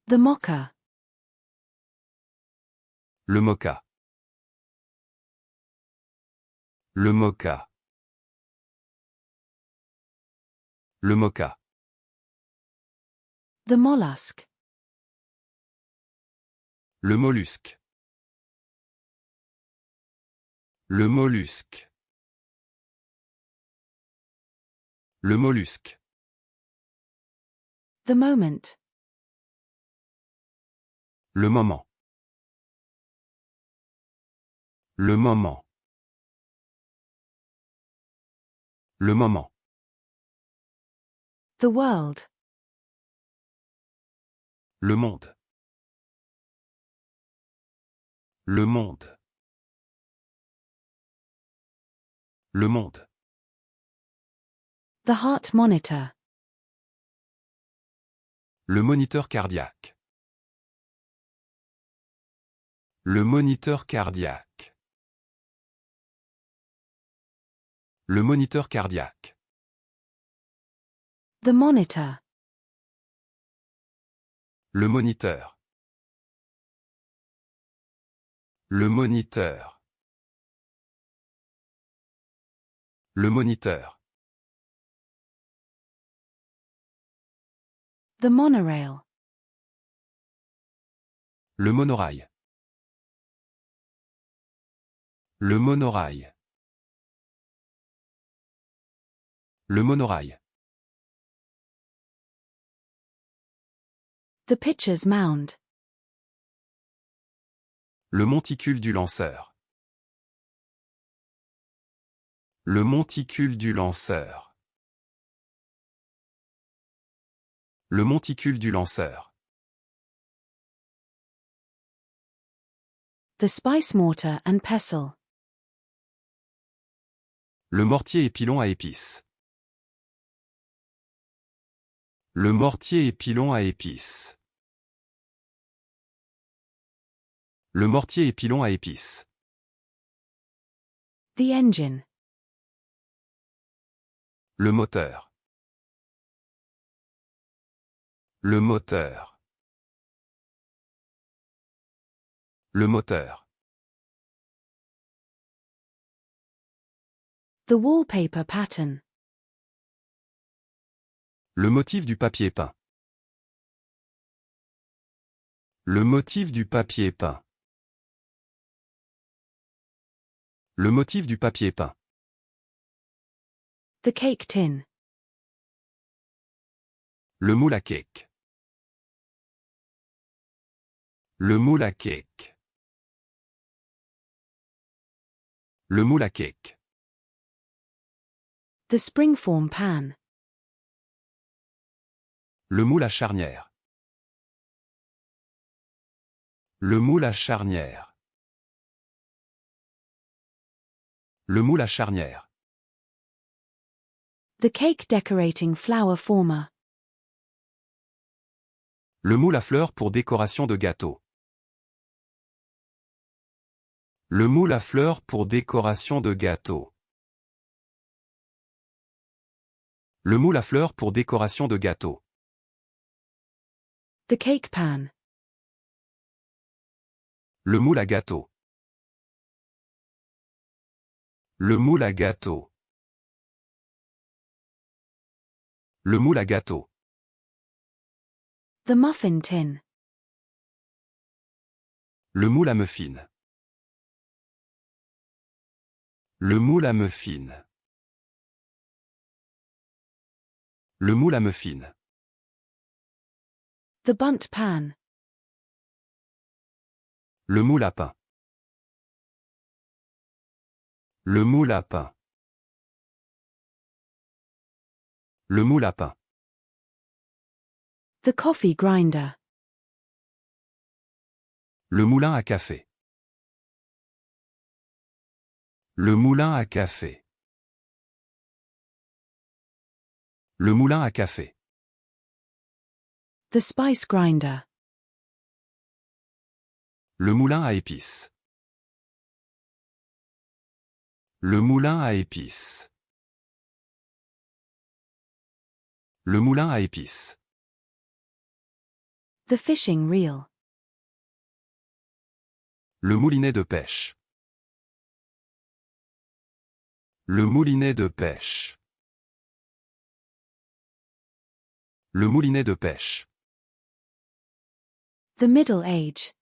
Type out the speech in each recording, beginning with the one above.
The mocha. Le mocha. Le mocha. Le mocha. The mollusk. Le mollusque. Le mollusque. Le mollusque. The moment. Le moment. Le moment. Le moment. The world. Le monde. Le monde. Le monde. The heart monitor. Le moniteur cardiaque. Le moniteur cardiaque. Le moniteur cardiaque. The monitor. Le moniteur. Le moniteur. Le moniteur. The monorail. Le monorail. Le monorail. Le monorail. The pitcher's mound. Le monticule du lanceur. Le monticule du lanceur. Le monticule du lanceur. The spice mortar and pestle. Le mortier et pilon à épices. Le mortier et pilon à épices. Le mortier et pilon à épices. The engine. Le moteur. Le moteur. Le moteur. The wallpaper pattern. Le motif du papier peint. Le motif du papier peint. Le motif du papier peint. The cake tin. Le moule à cake. Le moule à cake. Le moule à cake. The springform pan. Le moule à charnière. Le moule à charnière. Le moule à charnière. The cake decorating flower former. Le moule à fleurs pour décoration de gâteau. Le moule à fleurs pour décoration de gâteau. Le moule à fleurs pour décoration de gâteau. The cake pan. Le moule à gâteau. Le moule à gâteau. Le moule à gâteau. The muffin tin. Le moule à muffin. Le moule à muffin. Le moule à muffin. The bunt pan. Le moule à pain. Le moule à pain. Le moule à pain. The coffee grinder. Le moulin à café. Le moulin à café. Le moulin à café. The spice grinder. Le moulin à épices. Le moulin à épices. Le moulin à épices. The fishing reel. Le moulinet de pêche. Le moulinet de pêche. Le moulinet de pêche. The middle age.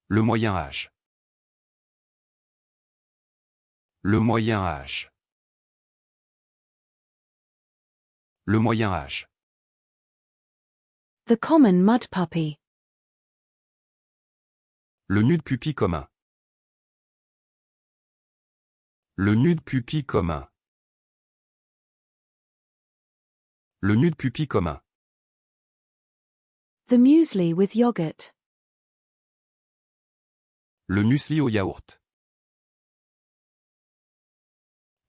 Le moyen âge. Le moyen âge. Le moyen âge. The common mud puppy. Le nu de pupille commun. Le nu de pupille commun. Le nu de pupille commun. The muesli with yogurt. Le muesli au yaourt.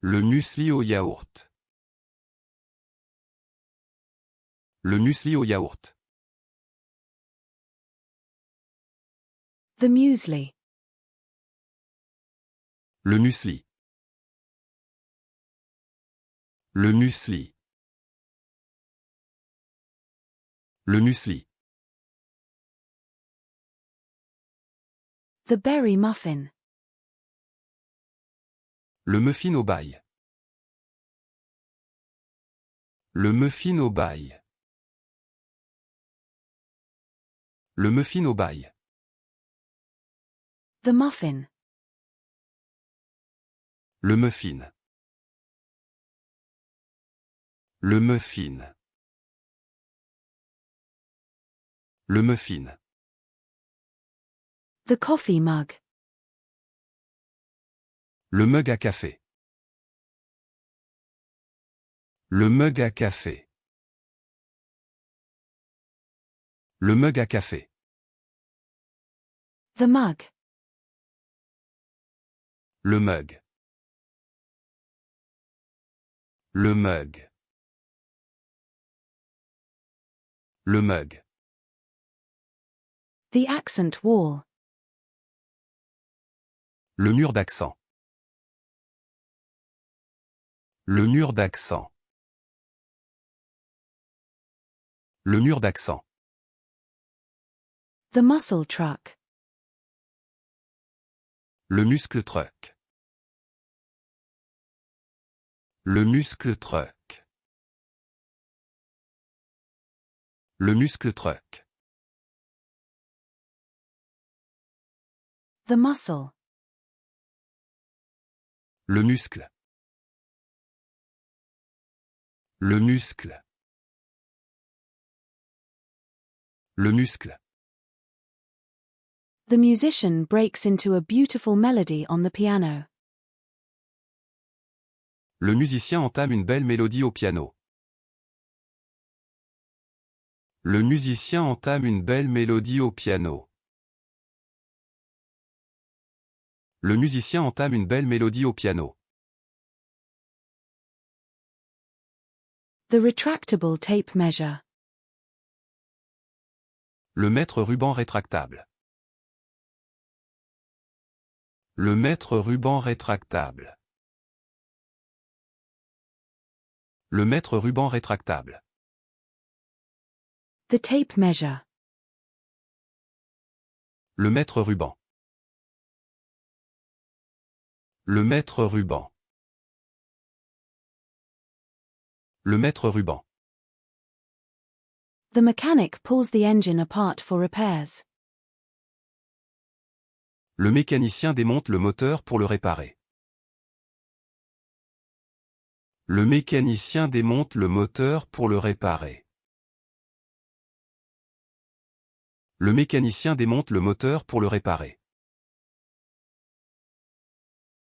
Le muesli au yaourt. Le muesli au yaourt. The muesli. Le muesli. Le muesli. Le muesli. The berry muffin. Le muffin au bail. Le muffin au bail. Le muffin au bail. The muffin. Le muffin. Le muffin. Le muffin. The coffee mug. Le mug à café. Le mug à café. Le mug à café. The mug. Le mug. Le mug. Le mug. The accent wall. Le mur d'accent. Le mur d'accent. Le mur d'accent. The muscle truck. Le muscle truck. Le muscle truck. Le muscle truck. The muscle. Le muscle. Le muscle. Le muscle. The musician breaks into a beautiful melody on the piano. Le musicien entame une belle mélodie au piano. Le musicien entame une belle mélodie au piano. Le musicien entame une belle mélodie au piano. The retractable tape measure. Le mètre ruban rétractable. Le mètre ruban rétractable. Le mètre ruban rétractable. The tape measure. Le mètre ruban. Le mètre ruban. Le mètre ruban. The mechanic pulls the engine apart for repairs. Le mécanicien démonte le moteur pour le réparer. Le mécanicien démonte le moteur pour le réparer. Le mécanicien démonte le moteur pour le réparer.